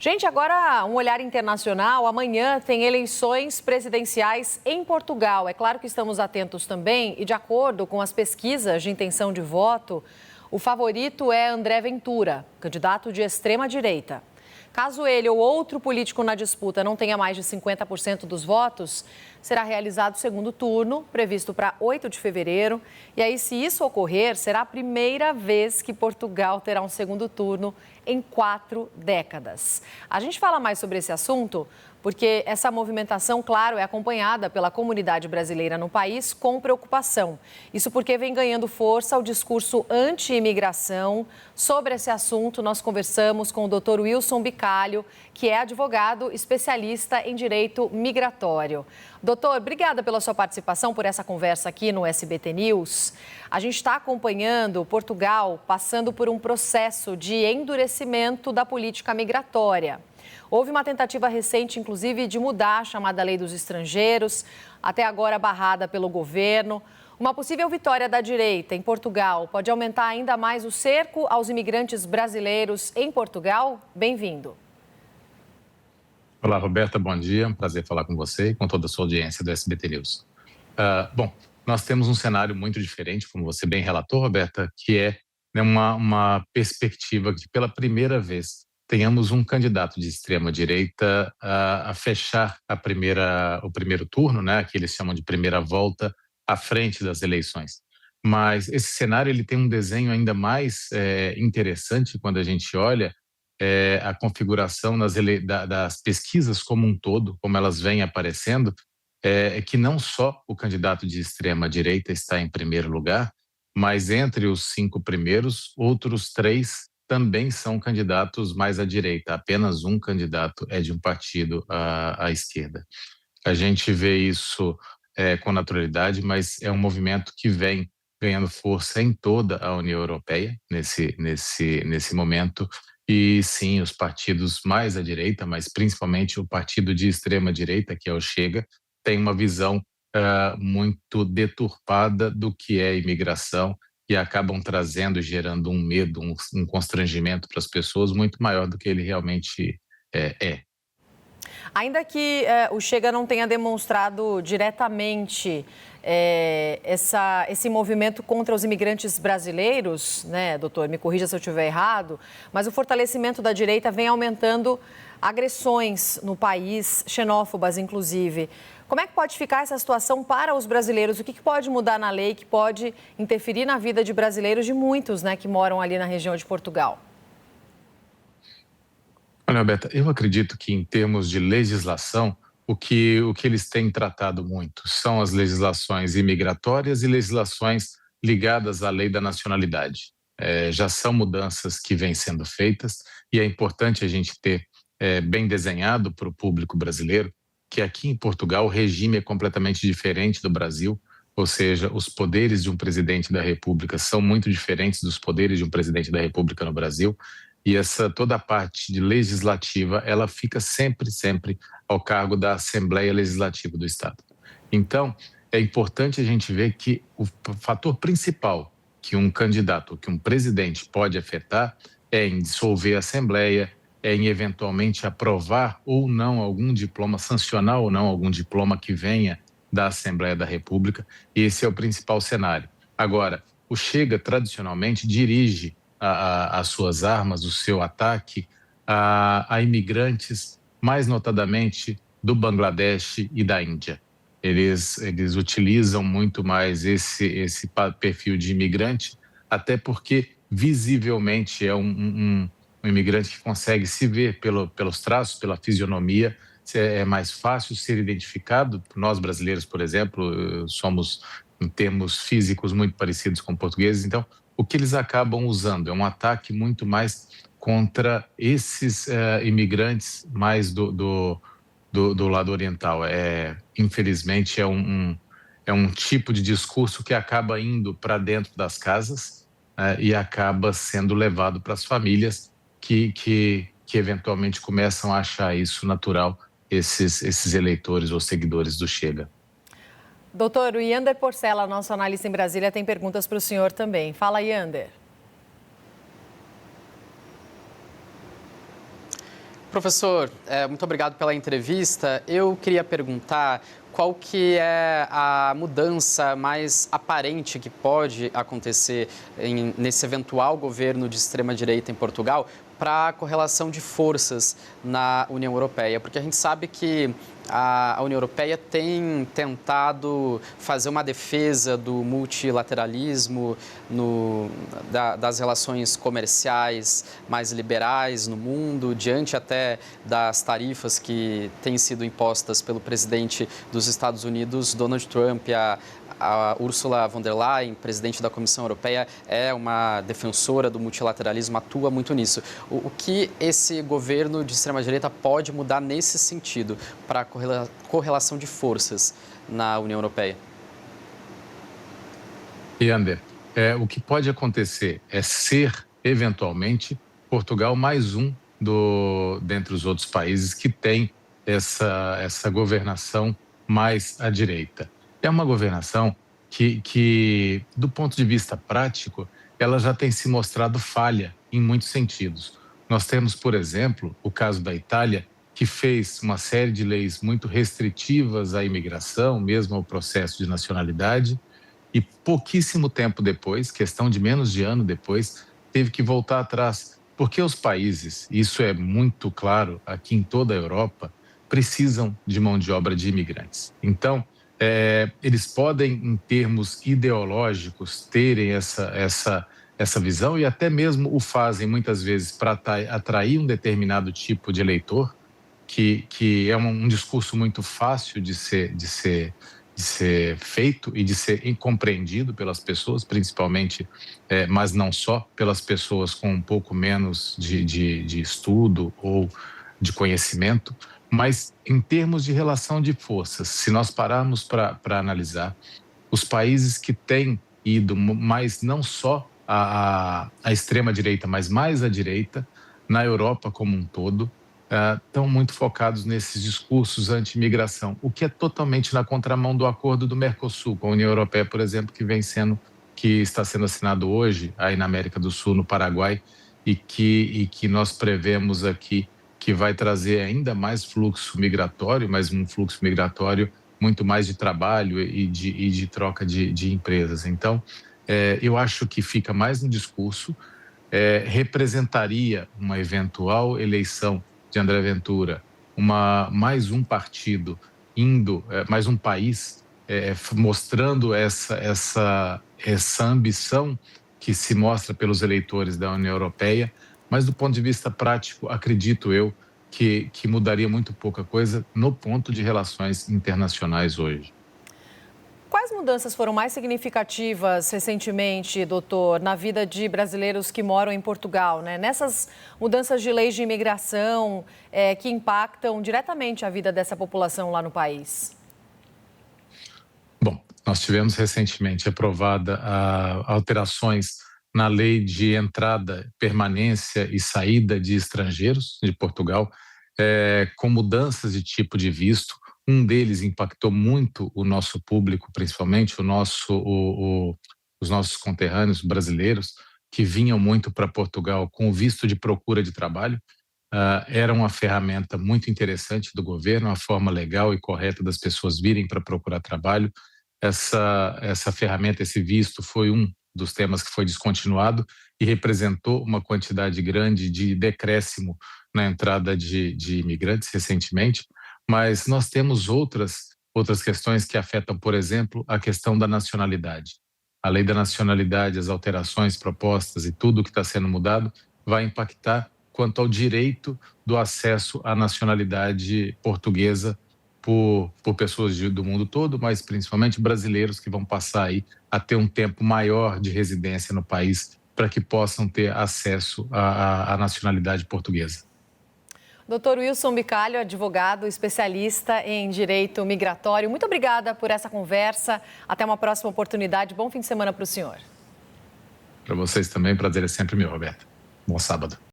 Gente, agora um olhar internacional. Amanhã tem eleições presidenciais em Portugal. É claro que estamos atentos também e, de acordo com as pesquisas de intenção de voto, o favorito é André Ventura, candidato de extrema-direita. Caso ele ou outro político na disputa não tenha mais de 50% dos votos, será realizado o segundo turno, previsto para 8 de fevereiro. E aí, se isso ocorrer, será a primeira vez que Portugal terá um segundo turno em 4 décadas. A gente fala mais sobre esse assunto porque essa movimentação, claro, é acompanhada pela comunidade brasileira no país com preocupação. Isso porque vem ganhando força o discurso anti-imigração. Sobre esse assunto, nós conversamos com o Dr. Wilson Bicalho, que é advogado especialista em direito migratório. Doutor, obrigada pela sua participação, por essa conversa aqui no SBT News. A gente está acompanhando Portugal passando por um processo de endurecimento da política migratória. Houve uma tentativa recente, inclusive, de mudar a chamada Lei dos Estrangeiros, até agora barrada pelo governo. Uma possível vitória da direita em Portugal pode aumentar ainda mais o cerco aos imigrantes brasileiros em Portugal? Bem-vindo. Olá, Roberta, bom dia. Um prazer falar com você e com toda a sua audiência do SBT News. Bom, nós temos um cenário muito diferente, como você bem relatou, Roberta, que é uma perspectiva que, pela primeira vez, tenhamos um candidato de extrema-direita a fechar o primeiro turno, né, que eles chamam de primeira volta, à frente das eleições. Mas esse cenário ele tem um desenho ainda mais interessante quando a gente olha a configuração das pesquisas como um todo, como elas vêm aparecendo, é que não só o candidato de extrema-direita está em primeiro lugar, mas entre os 5 primeiros, outros 3 também são candidatos mais à direita. Apenas um candidato é de um partido à esquerda. A gente vê isso com naturalidade, mas é um movimento que vem ganhando força em toda a União Europeia nesse momento. E sim, os partidos mais à direita, mas principalmente o partido de extrema direita, que é o Chega, tem uma visão muito deturpada do que é imigração e acabam trazendo, gerando um medo, um constrangimento para as pessoas muito maior do que ele realmente é. Ainda que o Chega não tenha demonstrado diretamente esse movimento contra os imigrantes brasileiros, né, doutor? Me corrija se eu estiver errado, mas o fortalecimento da direita vem aumentando agressões no país, xenófobas inclusive. Como é que pode ficar essa situação para os brasileiros? O que pode mudar na lei que pode interferir na vida de brasileiros, de muitos, né, que moram ali na região de Portugal? Olha, Roberta, eu acredito que em termos de legislação, o que eles têm tratado muito são as legislações imigratórias e legislações ligadas à lei da nacionalidade. Já são mudanças que vêm sendo feitas e é importante a gente ter bem desenhado para o público brasileiro que aqui em Portugal o regime é completamente diferente do Brasil, ou seja, os poderes de um presidente da República são muito diferentes dos poderes de um presidente da República no Brasil. E toda a parte de legislativa, ela fica sempre ao cargo da Assembleia Legislativa do Estado. Então, é importante a gente ver que o fator principal que um candidato, que um presidente pode afetar é em dissolver a Assembleia, é em eventualmente aprovar ou não algum diploma, sancionar ou não algum diploma que venha da Assembleia da República. Esse é o principal cenário. Agora, o Chega, tradicionalmente, dirige as suas armas, o seu ataque a imigrantes, mais notadamente do Bangladesh e da Índia. Eles utilizam muito mais esse perfil de imigrante, até porque visivelmente é um imigrante que consegue se ver pelos traços, pela fisionomia, é mais fácil ser identificado. Nós brasileiros, por exemplo, somos em termos físicos muito parecidos com portugueses, então o que eles acabam usando é um ataque muito mais contra esses imigrantes mais do lado oriental. Infelizmente, é um tipo de discurso que acaba indo para dentro das casas e acaba sendo levado para as famílias que eventualmente começam a achar isso natural, esses eleitores ou seguidores do Chega. Doutor, o Yander Porcela, nosso analista em Brasília, tem perguntas para o senhor também. Fala, Yander. Professor, muito obrigado pela entrevista. Eu queria perguntar qual que é a mudança mais aparente que pode acontecer nesse eventual governo de extrema-direita em Portugal para a correlação de forças na União Europeia, porque a gente sabe que a União Europeia tem tentado fazer uma defesa do multilateralismo, das relações comerciais mais liberais no mundo, diante até das tarifas que têm sido impostas pelo presidente dos Estados Unidos, Donald Trump. A Ursula von der Leyen, presidente da Comissão Europeia, é uma defensora do multilateralismo, atua muito nisso. O que esse governo de extrema-direita pode mudar nesse sentido para a correlação de forças na União Europeia? E, Ander, o que pode acontecer é ser, eventualmente, Portugal mais um dentre os outros países que tem essa governação mais à direita. É uma governação que, do ponto de vista prático, ela já tem se mostrado falha em muitos sentidos. Nós temos, por exemplo, o caso da Itália, que fez uma série de leis muito restritivas à imigração, mesmo ao processo de nacionalidade, e pouquíssimo tempo depois, questão de menos de ano depois, teve que voltar atrás, porque os países, isso é muito claro aqui em toda a Europa, precisam de mão de obra de imigrantes. Então, eles podem, em termos ideológicos, terem essa visão e até mesmo o fazem muitas vezes para atrair um determinado tipo de eleitor, que é um discurso muito fácil de ser feito e de ser compreendido pelas pessoas, principalmente, mas não só, pelas pessoas com um pouco menos de estudo ou de conhecimento. Mas, em termos de relação de forças, se nós pararmos para analisar, os países que têm ido mais não só à extrema-direita, mas mais à direita, na Europa como um todo, estão muito focados nesses discursos anti-imigração, o que é totalmente na contramão do acordo do Mercosul com a União Europeia, por exemplo, que está sendo assinado hoje aí na América do Sul, no Paraguai, e que nós prevemos aqui que vai trazer ainda mais fluxo migratório, mas um fluxo migratório muito mais de trabalho e de troca de empresas. Então, eu acho que fica mais no discurso, representaria uma eventual eleição de André Ventura, mais um partido indo, mais um país mostrando essa ambição que se mostra pelos eleitores da União Europeia, mas do ponto de vista prático, acredito eu que mudaria muito pouca coisa no ponto de relações internacionais hoje. Quais mudanças foram mais significativas recentemente, doutor, na vida de brasileiros que moram em Portugal, né? Nessas mudanças de leis de imigração que impactam diretamente a vida dessa população lá no país? Bom, nós tivemos recentemente aprovada alterações na lei de entrada, permanência e saída de estrangeiros de Portugal, com mudanças de tipo de visto. Um deles impactou muito o nosso público, principalmente os nossos conterrâneos brasileiros, que vinham muito para Portugal com o visto de procura de trabalho. Era uma ferramenta muito interessante do governo, uma forma legal e correta das pessoas virem para procurar trabalho. Essa ferramenta, esse visto, foi um dos temas que foi descontinuado e representou uma quantidade grande de decréscimo na entrada de imigrantes recentemente, mas nós temos outras questões que afetam, por exemplo, a questão da nacionalidade. A lei da nacionalidade, as alterações propostas e tudo que está sendo mudado vai impactar quanto ao direito do acesso à nacionalidade portuguesa por pessoas do mundo todo, mas principalmente brasileiros que vão passar aí a ter um tempo maior de residência no país para que possam ter acesso à nacionalidade portuguesa. Doutor Wilson Bicalho, advogado, especialista em direito migratório. Muito obrigada por essa conversa. Até uma próxima oportunidade. Bom fim de semana para o senhor. Para vocês também, prazer é sempre meu, Roberta. Bom sábado.